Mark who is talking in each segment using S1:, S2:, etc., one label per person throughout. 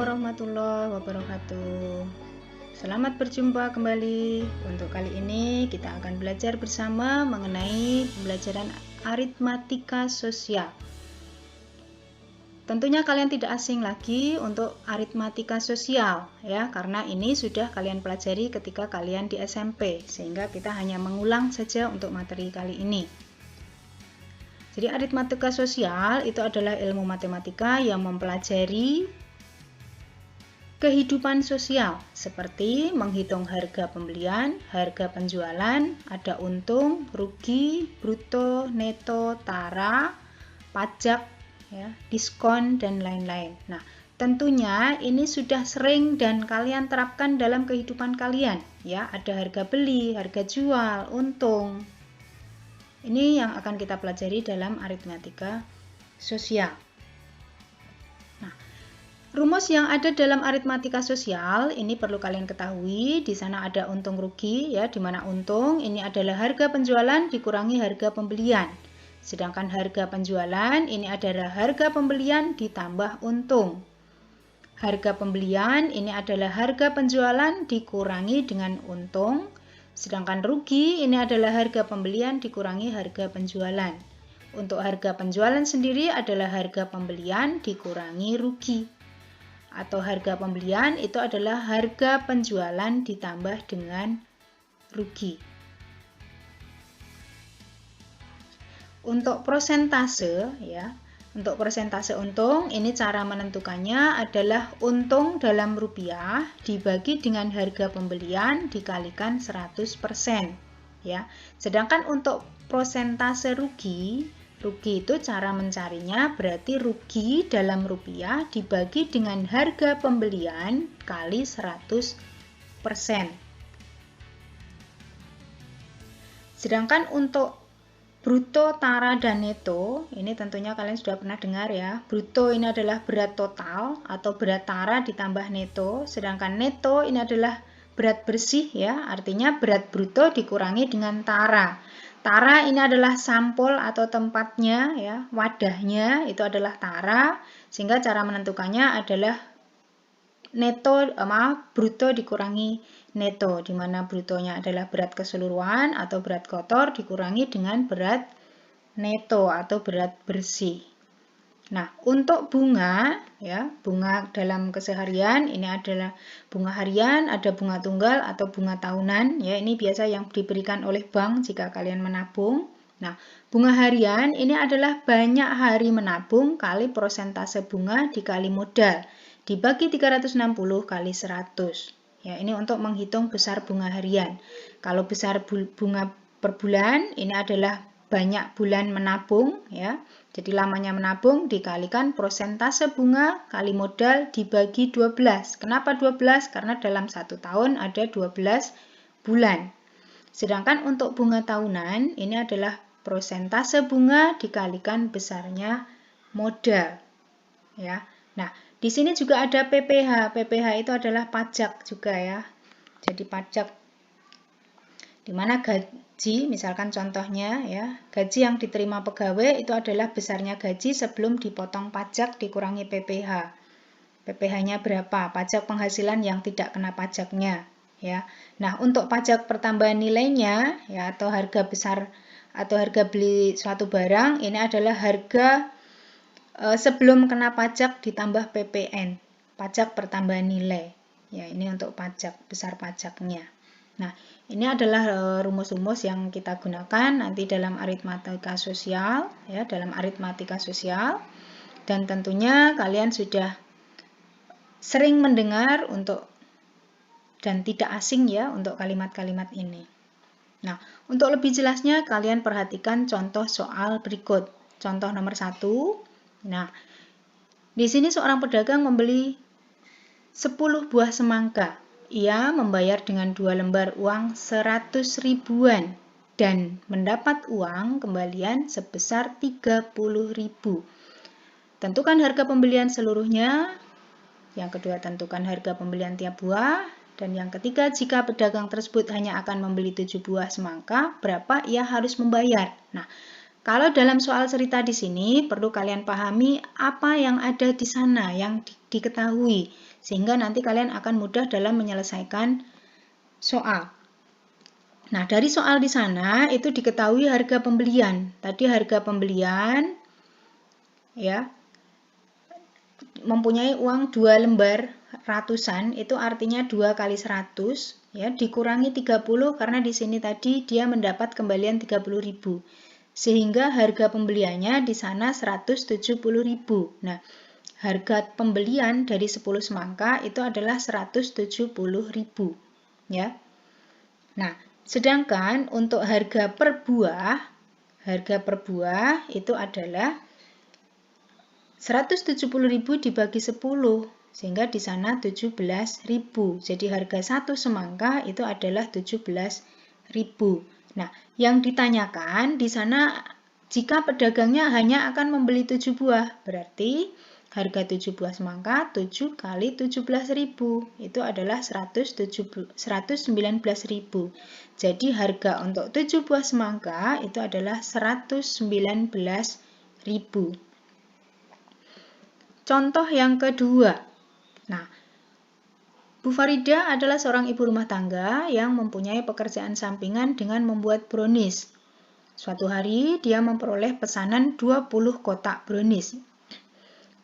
S1: warahmatullahi wabarakatuh. Selamat berjumpa kembali. Untuk kali ini kita akan belajar bersama mengenai pembelajaran aritmatika sosial. Tentunya kalian tidak asing lagi untuk aritmatika sosial ya, karena ini sudah kalian pelajari ketika kalian di SMP, sehingga kita hanya mengulang saja untuk materi kali ini. Jadi aritmatika sosial itu adalah ilmu matematika yang mempelajari kehidupan sosial seperti menghitung harga pembelian, harga penjualan, ada untung, rugi, bruto, neto, tara, pajak, ya, diskon dan lain-lain. Nah, tentunya ini sudah sering dan kalian terapkan dalam kehidupan kalian, ya. Ada harga beli, harga jual, untung. Ini yang akan kita pelajari dalam aritmatika sosial. Nah, rumus yang ada dalam aritmatika sosial ini perlu kalian ketahui. Di sana ada untung rugi, ya, di mana untung ini adalah harga penjualan dikurangi harga pembelian. Sedangkan harga penjualan ini adalah harga pembelian ditambah untung. Harga pembelian ini adalah harga penjualan dikurangi dengan untung. Sedangkan rugi ini adalah harga pembelian dikurangi harga penjualan. Untuk harga penjualan sendiri adalah harga pembelian dikurangi rugi. Atau harga pembelian itu adalah harga penjualan ditambah dengan rugi. Untuk persentase, ya, untuk persentase untung, ini cara menentukannya adalah untung dalam rupiah dibagi dengan harga pembelian dikalikan 100%. Ya. Sedangkan untuk persentase rugi itu cara mencarinya berarti rugi dalam rupiah dibagi dengan harga pembelian kali 100%. Sedangkan untuk bruto, tara, dan neto, ini tentunya kalian sudah pernah dengar ya. Bruto ini adalah berat total atau berat tara ditambah neto, sedangkan neto ini adalah berat bersih ya, artinya berat bruto dikurangi dengan tara. Tara ini adalah sampul atau tempatnya ya, wadahnya itu adalah tara, sehingga cara menentukannya adalah bruto dikurangi neto, di mana brutonya adalah berat keseluruhan atau berat kotor dikurangi dengan berat neto atau berat bersih. Nah, untuk bunga, ya, bunga dalam keseharian ini adalah bunga harian, ada bunga tunggal atau bunga tahunan, ya, ini biasa yang diberikan oleh bank jika kalian menabung. Nah, bunga harian ini adalah banyak hari menabung kali persentase bunga dikali modal dibagi 360 kali 100. Ya, ini untuk menghitung besar bunga harian. Kalau besar bunga per bulan, ini adalah banyak bulan menabung, ya. Jadi lamanya menabung dikalikan persentase bunga kali modal dibagi 12. Kenapa 12? Karena dalam 1 tahun ada 12 bulan. Sedangkan untuk bunga tahunan, ini adalah persentase bunga dikalikan besarnya modal. Ya. Nah, di sini juga ada PPh. PPh itu adalah pajak juga ya. Jadi pajak di mana gaji, misalkan contohnya ya, gaji yang diterima pegawai itu adalah besarnya gaji sebelum dipotong pajak dikurangi PPh. PPh-nya berapa? Pajak penghasilan yang tidak kena pajaknya ya. Nah, untuk pajak pertambahan nilainya ya atau harga besar atau harga beli suatu barang ini adalah harga sebelum kena pajak ditambah PPN, pajak pertambahan nilai. Ya, ini untuk pajak, besar pajaknya. Nah, ini adalah rumus-rumus yang kita gunakan nanti dalam aritmatika sosial, ya, dalam aritmatika sosial. Dan tentunya kalian sudah sering mendengar dan tidak asing ya untuk kalimat-kalimat ini. Nah, untuk lebih jelasnya kalian perhatikan contoh soal berikut. Contoh nomor 1. Nah, di sini seorang pedagang membeli 10 buah semangka. Ia membayar dengan 2 lembar uang 100 ribuan dan mendapat uang kembalian sebesar 30 ribu. Tentukan harga pembelian seluruhnya. Yang kedua, tentukan harga pembelian tiap buah. Dan yang ketiga, jika pedagang tersebut hanya akan membeli 7 buah semangka, berapa ia harus membayar? Nah, Kalau dalam soal cerita di sini perlu kalian pahami apa yang ada di sana yang diketahui sehingga nanti kalian akan mudah dalam menyelesaikan soal. Nah, dari soal di sana itu diketahui harga pembelian. Tadi harga pembelian ya mempunyai uang 2 lembar ratusan, itu artinya 2 kali 100 ya, dikurangi 30 karena di sini tadi dia mendapat kembalian 30.000. Sehingga harga pembeliannya di sana 170.000. Nah, harga pembelian dari 10 semangka itu adalah 170.000 ya. Nah, sedangkan untuk harga per buah itu adalah 170.000 dibagi 10 sehingga di sana 17.000. Jadi harga satu semangka itu adalah 17.000. Nah, yang ditanyakan di sana jika pedagangnya hanya akan membeli 7 buah, berarti harga 7 buah semangka 7 kali 17.000 itu adalah 119.000. Jadi harga untuk 7 buah semangka itu adalah 119.000. Contoh yang kedua. Nah, Bu Farida adalah seorang ibu rumah tangga yang mempunyai pekerjaan sampingan dengan membuat brownies. Suatu hari dia memperoleh pesanan 20 kotak brownies.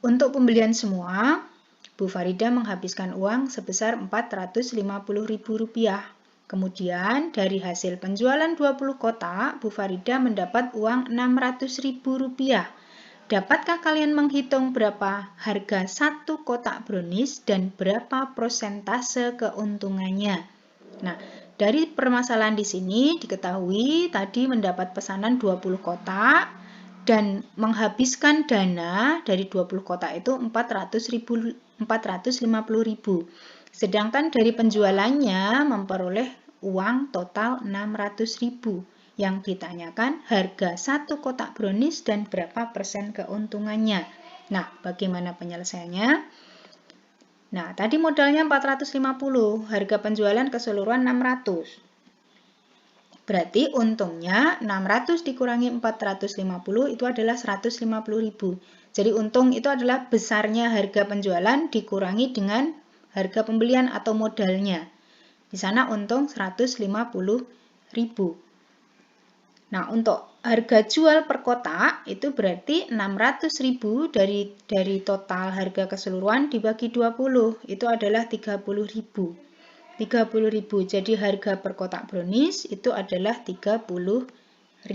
S1: Untuk pembelian semua, Bu Farida menghabiskan uang sebesar Rp450.000. Kemudian dari hasil penjualan 20 kotak, Bu Farida mendapat uang Rp600.000. Dapatkah kalian menghitung berapa harga satu kotak brownies dan berapa persentase keuntungannya? Nah, dari permasalahan di sini diketahui tadi mendapat pesanan 20 kotak dan menghabiskan dana dari 20 kotak itu 450.000. Sedangkan dari penjualannya memperoleh uang total 600.000. Yang ditanyakan harga satu kotak brownies dan berapa persen keuntungannya. Nah, bagaimana penyelesaiannya? Nah, tadi modalnya 450, harga penjualan keseluruhan 600. Berarti untungnya 600 dikurangi 450 itu adalah 150.000. Jadi untung itu adalah besarnya harga penjualan dikurangi dengan harga pembelian atau modalnya. Di sana untung 150.000. Nah, untuk harga jual per kotak itu berarti 600.000 dari total harga keseluruhan dibagi 20, itu adalah 30.000. 30.000. Jadi harga per kotak brownies itu adalah 30.000.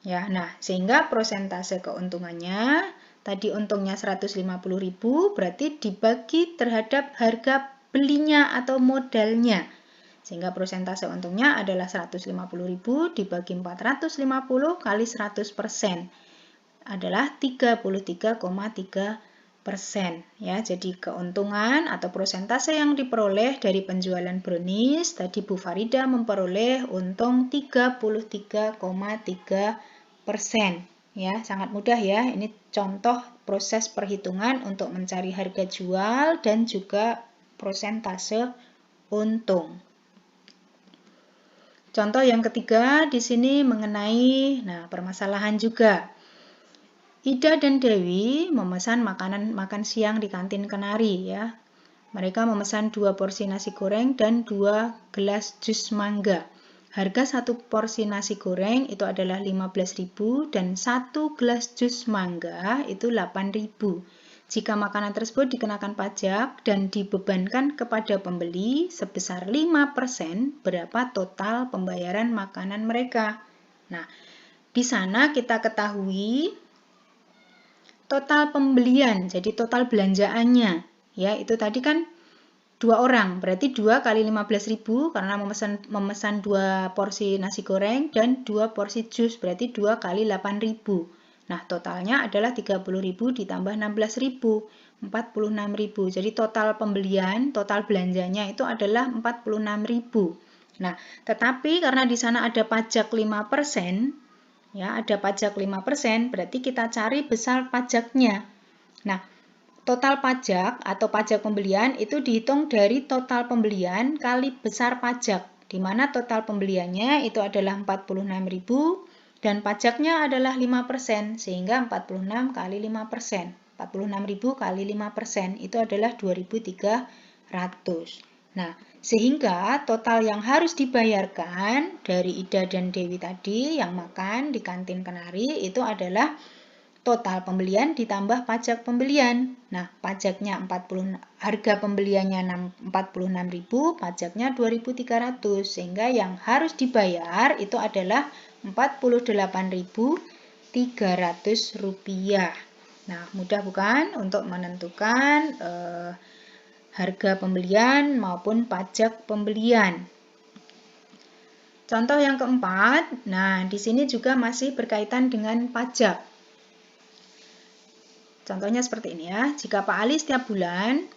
S1: Ya, nah, sehingga persentase keuntungannya tadi untungnya 150.000 berarti dibagi terhadap harga belinya atau modalnya. Sehingga persentase untungnya adalah 150.000 dibagi 450 kali 100% adalah 33,3%. Ya, jadi keuntungan atau persentase yang diperoleh dari penjualan brownies tadi Bu Farida memperoleh untung 33,3%. Ya, sangat mudah ya. Ini contoh proses perhitungan untuk mencari harga jual dan juga persentase untung. Contoh yang ketiga di sini mengenai permasalahan juga. Ida dan Dewi memesan makan siang di kantin Kenari ya. Mereka memesan 2 porsi nasi goreng dan 2 gelas jus mangga. Harga satu porsi nasi goreng itu adalah 15.000 dan 1 gelas jus mangga itu 8.000. Jika makanan tersebut dikenakan pajak dan dibebankan kepada pembeli sebesar 5%, berapa total pembayaran makanan mereka? Nah, di sana kita ketahui total pembelian, jadi total belanjaannya. Ya, itu tadi kan 2 orang, berarti 2 kali 15.000 karena memesan 2 porsi nasi goreng dan 2 porsi jus, berarti 2 kali 8.000. Nah, totalnya adalah 30.000 ditambah 16.000, 46.000. Jadi total pembelian, total belanjanya itu adalah 46.000. Nah, tetapi karena di sana ada pajak 5%, ya, ada pajak 5%, berarti kita cari besar pajaknya. Nah, total pajak atau pajak pembelian itu dihitung dari total pembelian kali besar pajak, di mana total pembeliannya itu adalah 46.000 Dan pajaknya adalah 5%, sehingga 46 kali 5%. 46.000 kali 5% itu adalah 2.300. Nah, sehingga total yang harus dibayarkan dari Ida dan Dewi tadi yang makan di kantin Kenari itu adalah total pembelian ditambah pajak pembelian. Nah, pajaknya harga pembeliannya 46.000, pajaknya 2.300, sehingga yang harus dibayar itu adalah Rp48.300. Nah, mudah bukan untuk menentukan harga pembelian maupun pajak pembelian. Contoh yang keempat, nah di sini juga masih berkaitan dengan pajak. Contohnya seperti ini ya, jika Pak Ali setiap bulan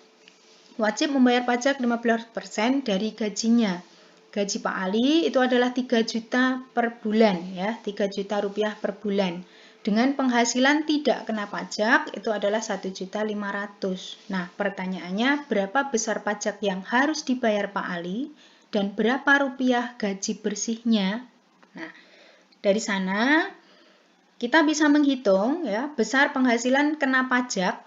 S1: wajib membayar pajak 15% dari gajinya. Gaji Pak Ali itu adalah 3 juta per bulan ya, 3 juta rupiah per bulan. Dengan penghasilan tidak kena pajak itu adalah 1.500.000. Nah, pertanyaannya berapa besar pajak yang harus dibayar Pak Ali dan berapa rupiah gaji bersihnya? Nah, dari sana kita bisa menghitung ya, besar penghasilan kena pajak.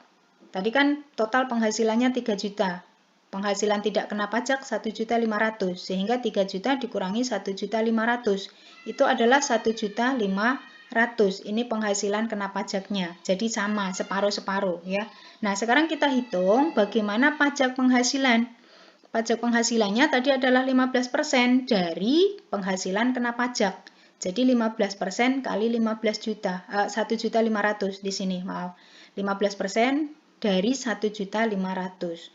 S1: Tadi kan total penghasilannya 3 juta. Penghasilan tidak kena pajak 1.500.000, sehingga 3 juta dikurangi 1.500.000. Itu adalah 1.500.000. Ini penghasilan kena pajaknya. Jadi sama, separuh-separuh ya. Nah, sekarang kita hitung bagaimana pajak penghasilan. Pajak penghasilannya tadi adalah 15% dari penghasilan kena pajak. Jadi 15% kali 15 juta, 1.500.000 di sini, maaf. 15% dari 1.500.000.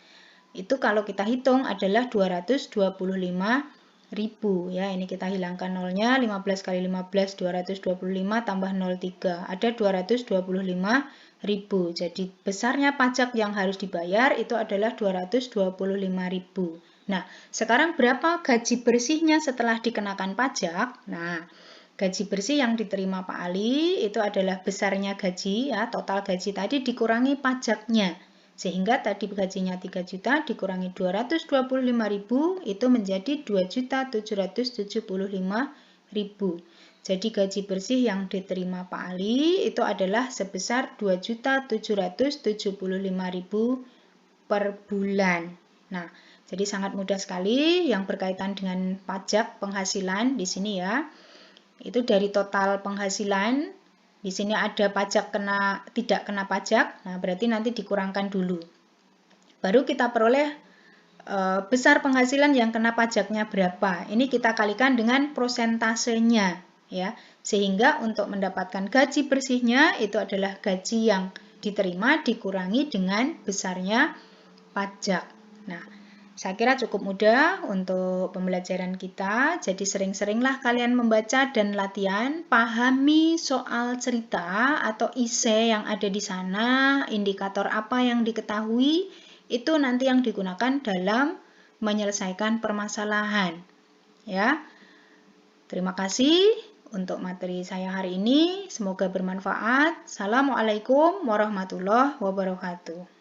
S1: Itu kalau kita hitung adalah 225.000 ya. Ini kita hilangkan nolnya, 15 kali 15 225 tambah 03, ada 225.000. Jadi besarnya pajak yang harus dibayar itu adalah 225.000. Nah, sekarang berapa gaji bersihnya setelah dikenakan pajak? Nah, gaji bersih yang diterima Pak Ali itu adalah besarnya gaji ya, total gaji tadi dikurangi pajaknya. Sehingga tadi gajinya 3 juta dikurangi 225.000 itu menjadi 2.775.000. Jadi gaji bersih yang diterima Pak Ali itu adalah sebesar 2.775.000 per bulan. Nah, jadi sangat mudah sekali yang berkaitan dengan pajak penghasilan di sini ya. Itu dari total penghasilan, di sini ada pajak tidak kena pajak, nah berarti nanti dikurangkan dulu. Baru kita peroleh besar penghasilan yang kena pajaknya berapa. Ini kita kalikan dengan prosentasenya ya. Sehingga untuk mendapatkan gaji bersihnya itu adalah gaji yang diterima dikurangi dengan besarnya pajak. Nah, saya kira cukup mudah untuk pembelajaran kita, jadi sering-seringlah kalian membaca dan latihan, pahami soal cerita atau isi yang ada di sana, indikator apa yang diketahui, itu nanti yang digunakan dalam menyelesaikan permasalahan. Ya, terima kasih untuk materi saya hari ini, semoga bermanfaat. Assalamualaikum warahmatullahi wabarakatuh.